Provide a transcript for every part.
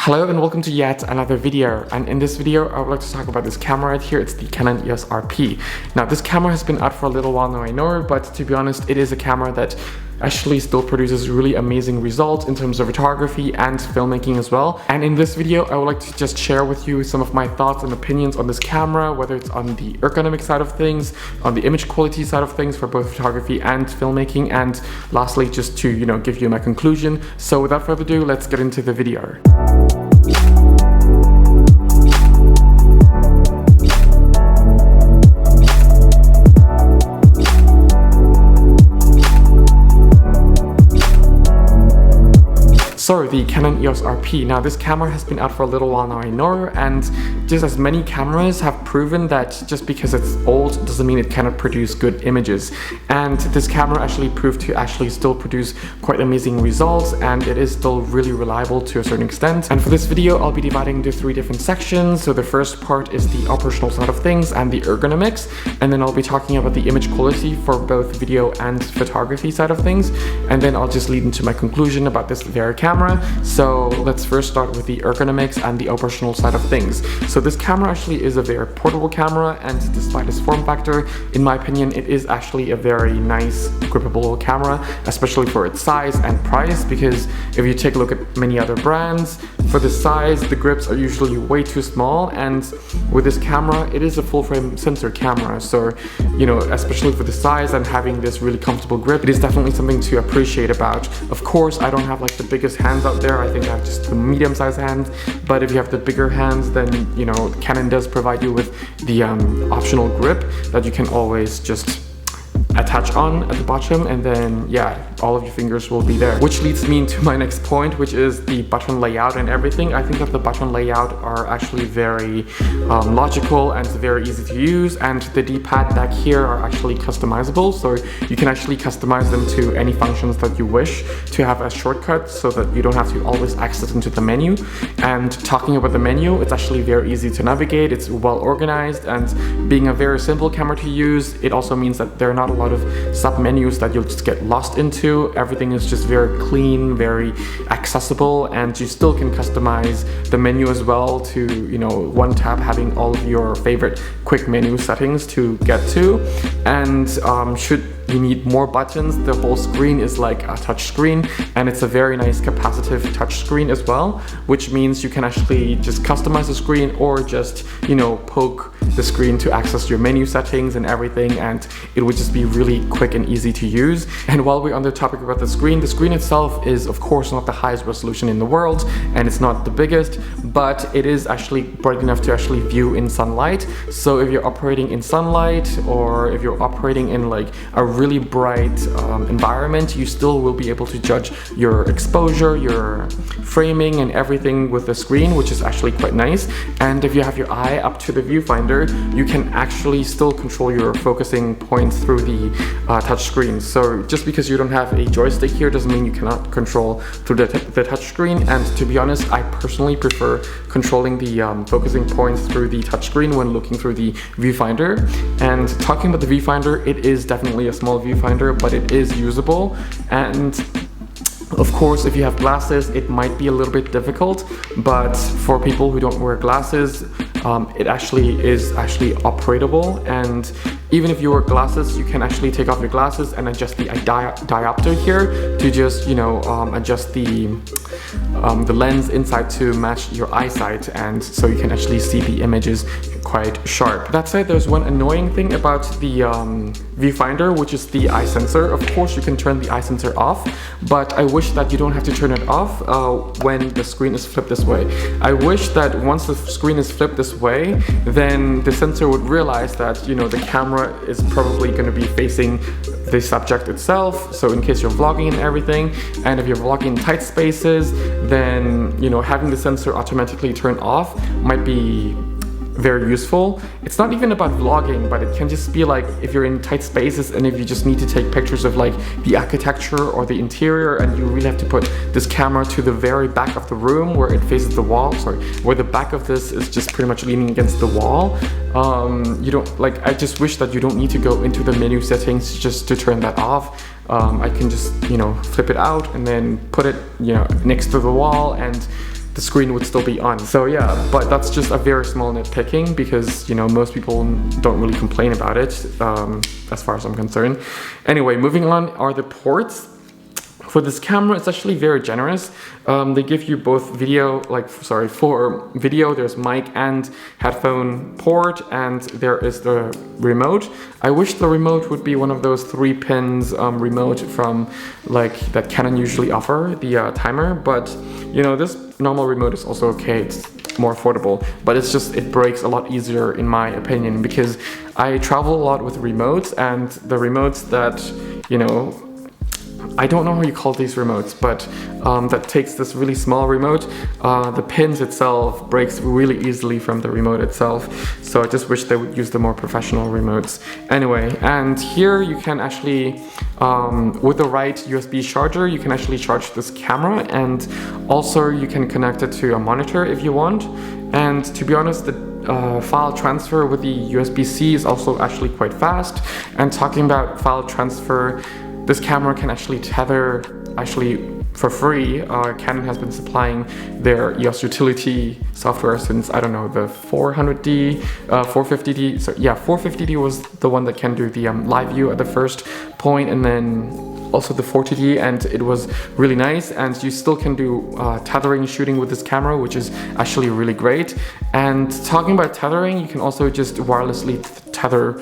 Hello and welcome to yet another video, and in this video I would like to talk about this camera right here. It's the Canon Eos RP. Now this camera has been out for a little while now, I know, but to be honest it is a camera that actually still produces really amazing results in terms of photography and filmmaking as well. And in this video I would like to just share with you some of my thoughts and opinions on this camera, whether it's on the ergonomic side of things, on the image quality side of things for both photography and filmmaking, and lastly just to give you my conclusion. So without further ado, let's get into the video. So the Canon Eos RP. Now this camera has been out for a little while now, I know, and just as many cameras have proven that just because it's old doesn't mean it cannot produce good images. And this camera actually proved to actually still produce quite amazing results, and it is still really reliable to a certain extent. And for this video I'll be dividing into three different sections. So the first part is the operational side of things and the ergonomics, and then I'll be talking about the image quality for both video and photography side of things, and then I'll just lead into my conclusion about this very camera. So let's first start with the ergonomics and the operational side of things. So this camera actually is a very portable camera, and despite its form factor, in my opinion, it is actually a very nice grippable camera, especially for its size and price, because if you take a look at many other brands, for the size, the grips are usually way too small, and with this camera, it is a full frame sensor camera. So, especially for the size and having this really comfortable grip, it is definitely something to appreciate about. Of course, I don't have like the biggest hands out there. I think I have just the medium-sized hands, but if you have the bigger hands, then Canon does provide you with the optional grip that you can always just attach on at the bottom, and then all of your fingers will be there. Which leads me into my next point, which is the button layout and everything. I think that the button layout are actually very logical and very easy to use, and the D-pad back here are actually customizable, so you can actually customize them to any functions that you wish to have as shortcuts, so that you don't have to always access into the menu. And talking about the menu, it's actually very easy to navigate, it's well organized, and being a very simple camera to use, it also means that there are not a lot of sub-menus that you'll just get lost into. Everything is just very clean, very accessible, and you still can customize the menu as well to, one tap having all of your favorite quick menu settings to get to. And should you need more buttons, the whole screen is like a touch screen, and it's a very nice capacitive touch screen as well, which means you can actually just customize the screen or just poke the screen to access your menu settings and everything, and it would just be really quick and easy to use. And while we're on the topic about the screen itself is of course not the highest resolution in the world, and it's not the biggest, but it is actually bright enough to actually view in sunlight. So if you're operating in sunlight, or if you're operating in like a really bright environment, you still will be able to judge your exposure, your framing and everything with the screen, which is actually quite nice. And if you have your eye up to the viewfinder, you can actually still control your focusing points through the touch screen. So just because you don't have a joystick here doesn't mean you cannot control through the touch screen. And to be honest, I personally prefer controlling the focusing points through the touch screen when looking through the viewfinder. And talking about the viewfinder, it is definitely a small viewfinder, but it is usable. And of course, if you have glasses, it might be a little bit difficult, but for people who don't wear glasses, it actually is operatable. And even if you wear glasses, you can actually take off your glasses and adjust the diopter here to just adjust the lens inside to match your eyesight, and so you can actually see the images quite sharp. That said, there's one annoying thing about the viewfinder, which is the eye sensor. Of course, you can turn the eye sensor off, but I wish that you don't have to turn it off when the screen is flipped this way. I wish that once the screen is flipped this way, then the sensor would realize that the camera is probably going to be facing the subject itself, so in case you're vlogging and everything, and if you're vlogging in tight spaces, then having the sensor automatically turn off might be very useful. It's not even about vlogging, but it can just be like if you're in tight spaces and if you just need to take pictures of like the architecture or the interior, and you really have to put this camera to the very back of the room where it faces the wall, where the back of this is just pretty much leaning against the wall. I just wish that you don't need to go into the menu settings just to turn that off. I can just flip it out and then put it next to the wall, and the screen would still be on. So yeah, but that's just a very small nitpicking because, you know, most people don't really complain about it, as far as I'm concerned. Anyway, moving on are the ports. For this camera, it's actually very generous. They give you both video, for video, there's mic and headphone port, and there is the remote. I wish the remote would be one of those 3 pins remote from like that Canon usually offer, the timer, but you know, this normal remote is also okay. It's more affordable, but it's just, it breaks a lot easier in my opinion, because I travel a lot with remotes, and the remotes that, you know, I don't know how you call these remotes, but that takes this really small remote. The pins itself breaks really easily from the remote itself. So I just wish they would use the more professional remotes. Anyway, and here you can actually, with the right USB charger, you can actually charge this camera, and also you can connect it to a monitor if you want. And to be honest, the file transfer with the USB-C is also actually quite fast. And talking about file transfer, this camera can actually tether, for free. Canon has been supplying their EOS utility software since, I don't know, the 400D, 450D. So yeah, 450D was the one that can do the live view at the first point, and then also the 40D, and it was really nice. And you still can do tethering shooting with this camera, which is actually really great. And talking about tethering, you can also just wirelessly tether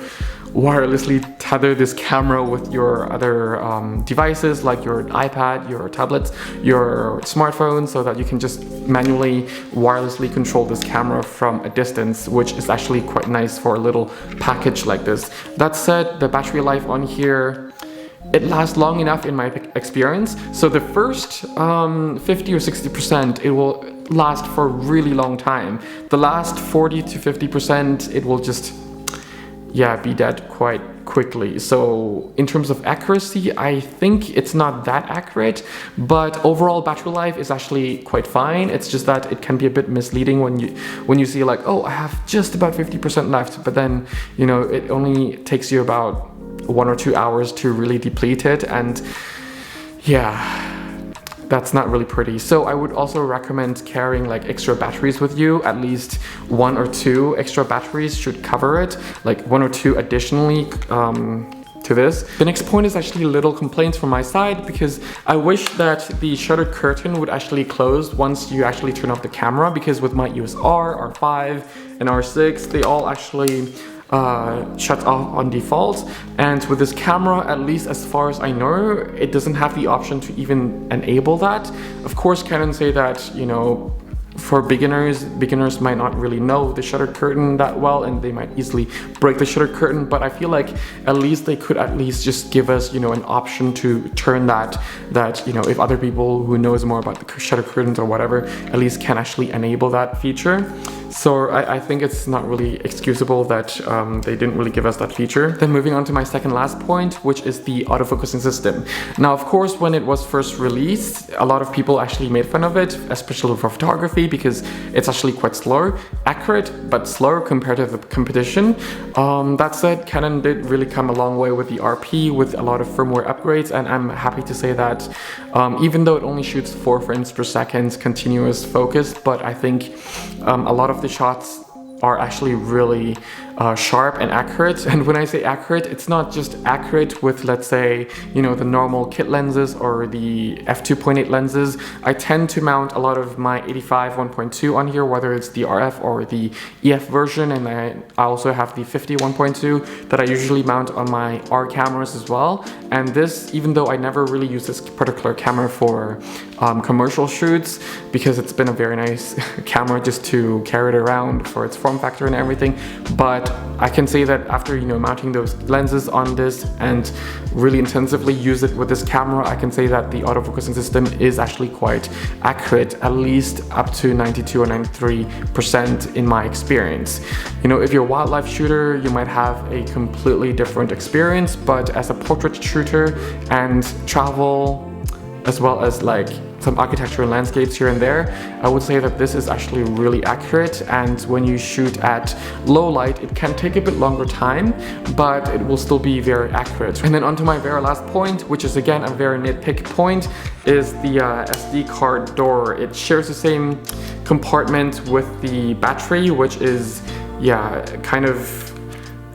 this camera with your other devices, like your iPad, your tablets, your smartphone, so that you can just manually wirelessly control this camera from a distance, which is actually quite nice for a little package like this. That said, the battery life on here, it lasts long enough in my experience. So the first 50 or 60%, it will last for a really long time. The last 40 to 50%, it will just, yeah, be dead quite quickly. So in terms of accuracy, I think it's not that accurate, but overall battery life is actually quite fine. It's just that it can be a bit misleading when you see like, oh, I have just about 50% left, but then, you know, it only takes you about 1 or 2 hours to really deplete it, and yeah, that's not really pretty. So I would also recommend carrying like extra batteries with you. At least 1 or 2 extra batteries should cover it, like 1 or 2 additionally to this. The next point is actually little complaints from my side, because I wish that the shutter curtain would actually close once you actually turn off the camera, because with my EOS R, R5 and R6, they all actually shut off on default. And with this camera, at least as far as I know, it doesn't have the option to even enable that. Of course, Canon say that, you know, for beginners might not really know the shutter curtain that well, and they might easily break the shutter curtain, but I feel like at least they could at least just give us, you know, an option to turn that, you know, if other people who knows more about the shutter curtains or whatever, at least can actually enable that feature. So I think it's not really excusable that they didn't really give us that feature. Then moving on to my second last point, which is the autofocusing system. Now, of course, when it was first released, a lot of people actually made fun of it, especially for photography, because it's actually quite slow, accurate, but slow compared to the competition. That said, Canon did really come a long way with the RP, with a lot of firmware upgrades, and I'm happy to say that even though it only shoots 4 frames per second continuous focus, but I think a lot of the shots are actually really sharp and accurate. And when I say accurate, it's not just accurate with, let's say, you know, the normal kit lenses or the f2.8 lenses. I tend to mount a lot of my 85 1.2 on here, whether it's the RF or the EF version, and I also have the 50 1.2 that I usually mount on my R cameras as well. And this, even though I never really use this particular camera for commercial shoots, because it's been a very nice camera just to carry it around for its form factor and everything, but I can say that after, you know, mounting those lenses on this and really intensively use it with this camera, I can say that the autofocusing system is actually quite accurate, at least up to 92 or 93% in my experience. You know, if you're a wildlife shooter, you might have a completely different experience, but as a portrait shooter and travel, as well as like some architecture and landscapes here and there, I would say that this is actually really accurate, and when you shoot at low light it can take a bit longer time, but it will still be very accurate. And then onto my very last point, which is again a very nitpicky point, is the SD card door. It shares the same compartment with the battery, which is kind of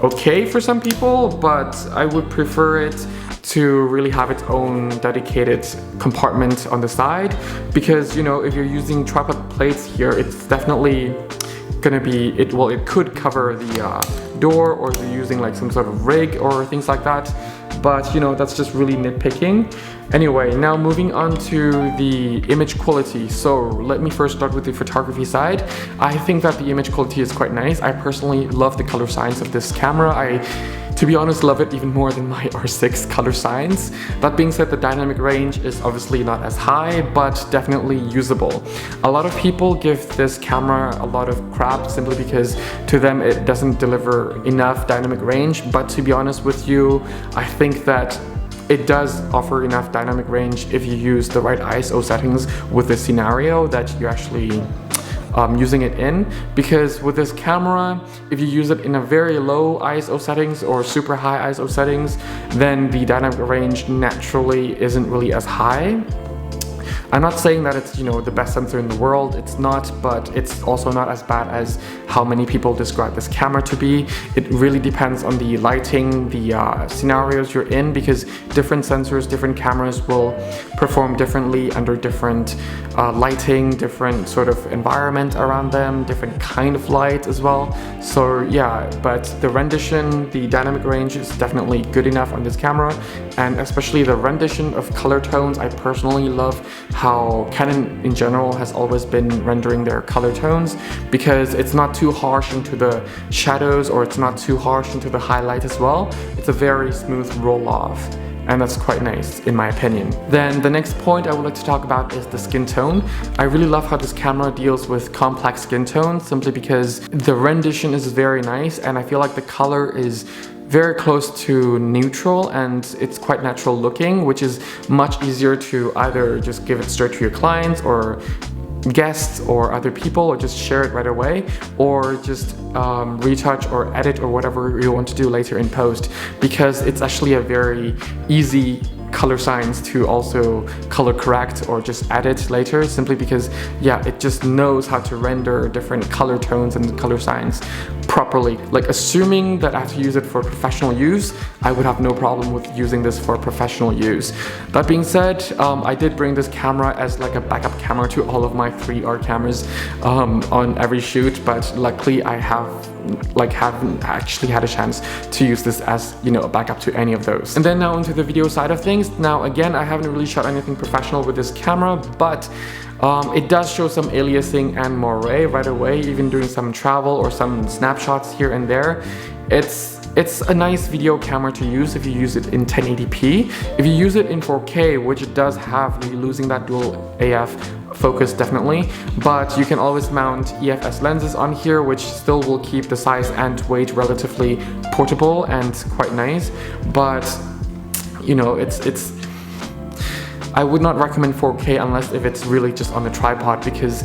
okay for some people, but I would prefer it to really have its own dedicated compartment on the side, because you know, if you're using tripod plates here, it's definitely gonna be, it could cover the door, or if you're using like some sort of rig or things like that, but you know, that's just really nitpicking. Anyway, now moving on to the image quality. So let me first start with the photography side. I think that the image quality is quite nice. I personally love the color science of this camera. To be honest, love it even more than my R6 color science. That being said, the dynamic range is obviously not as high, but definitely usable. A lot of people give this camera a lot of crap simply because to them it doesn't deliver enough dynamic range, but to be honest with you, I think that it does offer enough dynamic range if you use the right ISO settings with the scenario that you're actually using it in, because with this camera, if you use it in a very low ISO settings or super high ISO settings, then the dynamic range naturally isn't really as high. I'm not saying that it's, you know, the best sensor in the world, it's not, but it's also not as bad as how many people describe this camera to be. It really depends on the lighting, the scenarios you're in, because different sensors, different cameras will perform differently under different lighting, different sort of environment around them, different kind of light as well. So yeah, but the rendition, the dynamic range is definitely good enough on this camera, and especially the rendition of color tones. I personally love how Canon in general has always been rendering their color tones, because it's not too harsh into the shadows, or it's not too harsh into the highlight as well. It's a very smooth roll off, and that's quite nice in my opinion. Then the next point I would like to talk about is the skin tone. I really love how this camera deals with complex skin tones, simply because the rendition is very nice, and I feel like the color is very close to neutral, and it's quite natural looking, which is much easier to either just give it straight to your clients or guests or other people, or just share it right away, or just retouch or edit or whatever you want to do later in post, because it's actually a very easy color science to also color correct or just edit later, simply because it just knows how to render different color tones and color science properly. Like, assuming that I have to use it for professional use, I would have no problem with using this for professional use. That being said, I did bring this camera as like a backup camera to all of my 3R cameras on every shoot, but luckily I haven't actually had a chance to use this as, you know, a backup to any of those. And then now into the video side of things. Now again, I haven't really shot anything professional with this camera, but it does show some aliasing and moire right away, even doing some travel or some snapshots here and there. It's a nice video camera to use if you use it in 1080p. If you use it in 4K, which it does have, you're losing that dual AF focus definitely, but you can always mount EFS lenses on here, which still will keep the size and weight relatively portable and quite nice. But you know, I would not recommend 4K unless if it's really just on the tripod, because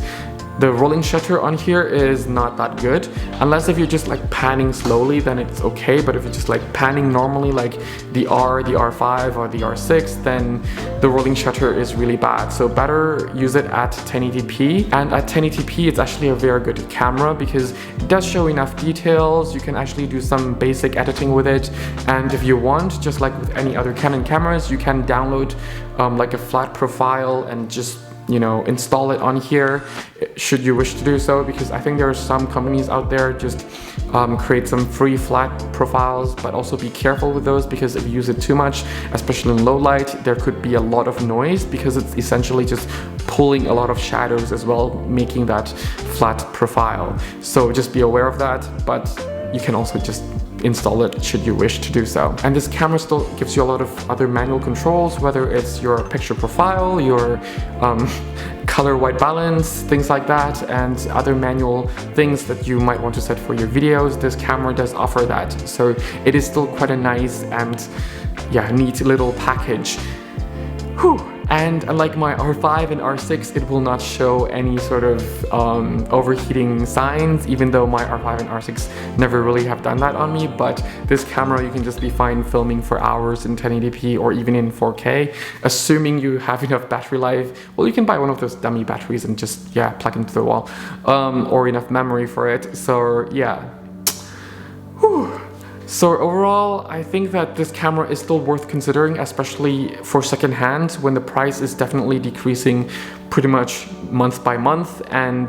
the rolling shutter on here is not that good. Unless if you're just like panning slowly, then it's okay, but if you're just like panning normally like the R5 or the R6, then the rolling shutter is really bad. So better use it at 1080p, and at 1080p it's actually a very good camera because it does show enough details. You can actually do some basic editing with it, and if you want, just like with any other Canon cameras, you can download like a flat profile and just, you know, install it on here should you wish to do so, because I think there are some companies out there just create some free flat profiles, but also be careful with those, because if you use it too much, especially in low light, there could be a lot of noise, because it's essentially just pulling a lot of shadows as well, making that flat profile. So just be aware of that, but you can also just install it should you wish to do so. And this camera still gives you a lot of other manual controls, whether it's your picture profile, your color white balance, things like that, and other manual things that you might want to set for your videos. This camera does offer that, so it is still quite a nice and neat little package. Whew. And unlike my R5 and R6, it will not show any sort of overheating signs, even though my R5 and R6 never really have done that on me. But this camera, you can just be fine filming for hours in 1080p or even in 4K, assuming you have enough battery life. Well, you can buy one of those dummy batteries and just, yeah, plug into the wall, or enough memory for it. So yeah. Whew. So overall, I think that this camera is still worth considering, especially for secondhand, when the price is definitely decreasing pretty much month by month, and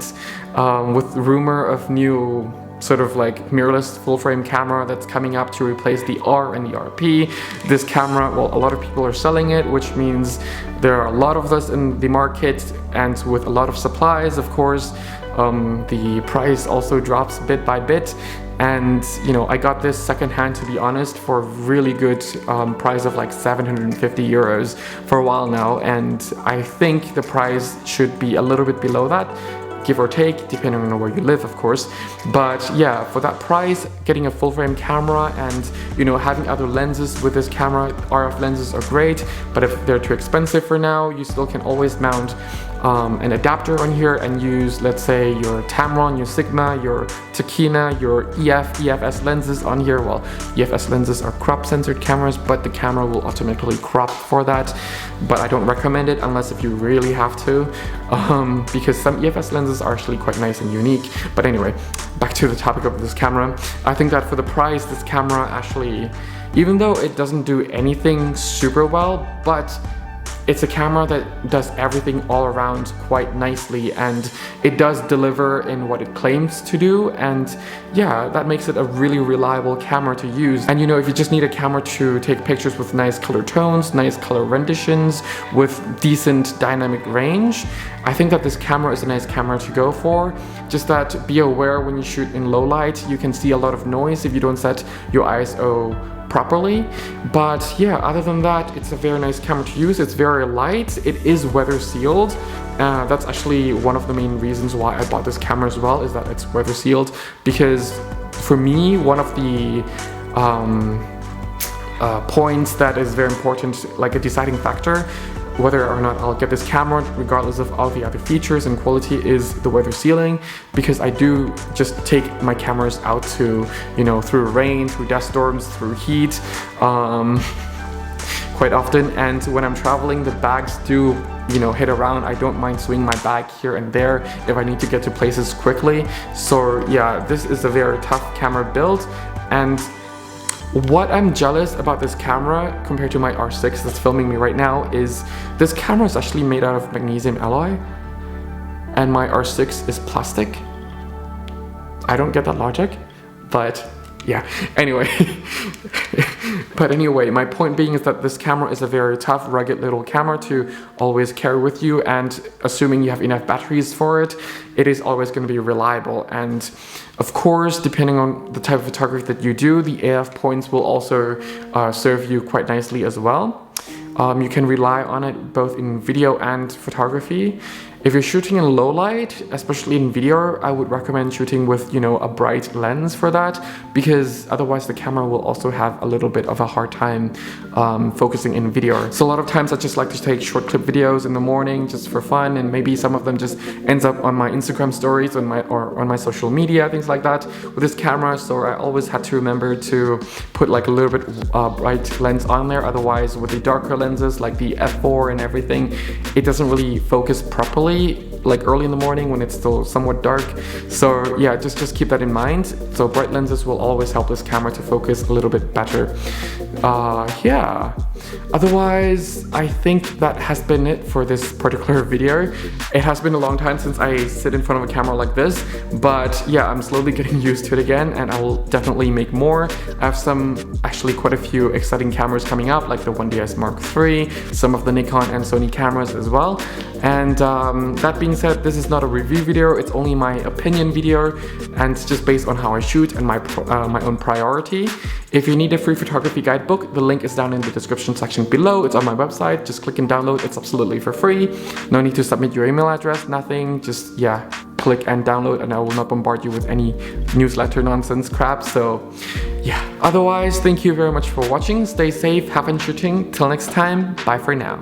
with the rumor of new sort of like mirrorless full frame camera that's coming up to replace the R and the RP. This camera, well, a lot of people are selling it, which means there are a lot of us in the market, and with a lot of supplies, of course, the price also drops bit by bit. And you know, I got this secondhand, to be honest, for a really good price of like 750 euros for a while now, and I think the price should be a little bit below that, give or take, depending on where you live, of course. But yeah, for that price, getting a full frame camera and, you know, having other lenses with this camera, RF lenses are great, but if they're too expensive for now, you still can always mount an adapter on here and use, let's say, your Tamron, your Sigma, your Takina, your EFS lenses on here. Well, EFS lenses are crop censored cameras, but the camera will automatically crop for that. But I don't recommend it unless if you really have to, because some EFS lenses are actually quite nice and unique. But anyway, back to the topic of this camera. I think that for the price, this camera actually, even though it doesn't do anything super well, but it's a camera that does everything all around quite nicely, and it does deliver in what it claims to do, and yeah, that makes it a really reliable camera to use. And you know, if you just need a camera to take pictures with nice color tones, nice color renditions, with decent dynamic range, I think that this camera is a nice camera to go for. Just that be aware when you shoot in low light, you can see a lot of noise if you don't set your ISO properly. But yeah, other than that, it's a very nice camera to use. It's very light. It is weather sealed. That's actually one of the main reasons why I bought this camera as well, is that it's weather sealed, because for me, one of the points that is very important, like a deciding factor whether or not I'll get this camera, regardless of all the other features and quality, is the weather sealing, because I do just take my cameras out to, you know, through rain, through dust storms, through heat, quite often. And when I'm traveling, the bags do, you know, hit around. I don't mind swinging my bag here and there if I need to get to places quickly. So yeah, this is a very tough camera build. And what I'm jealous about this camera compared to my R6 that's filming me right now is this camera is actually made out of magnesium alloy and my R6 is plastic. I don't get that logic, but yeah, anyway. But anyway, my point being is that this camera is a very tough, rugged little camera to always carry with you, and assuming you have enough batteries for it, it is always going to be reliable. And of course, depending on the type of photography that you do, the AF points will also serve you quite nicely as well. You can rely on it both in video and photography. If you're shooting in low light, especially in video, I would recommend shooting with, you know, a bright lens for that, because otherwise the camera will also have a little bit of a hard time focusing in video. So a lot of times I just like to take short clip videos in the morning just for fun, and maybe some of them just ends up on my Instagram stories or on my social media, things like that with this camera. So I always had to remember to put like a little bit bright lens on there. Otherwise, with the darker lenses like the f4 and everything, it doesn't really focus properly like early in the morning when it's still somewhat dark. So yeah, just keep that in mind. So bright lenses will always help this camera to focus a little bit better. Yeah, otherwise I think that has been it for this particular video. It has been a long time since I sit in front of a camera like this, but yeah, I'm slowly getting used to it again, and I will definitely make more. I have actually quite a few exciting cameras coming up, like the 1DS Mark III, some of the Nikon and Sony cameras as well. And that being said, this is not a review video, it's only my opinion video, and it's just based on how I shoot and my own priority. If you need a free photography guidebook, the link is down in the description section below. It's on my website, just click and download. It's absolutely for free. No need to submit your email address, nothing, just click and download, and I will not bombard you with any newsletter nonsense crap. So yeah, otherwise, thank you very much for watching. Stay safe, have fun shooting. Till next time, bye for now.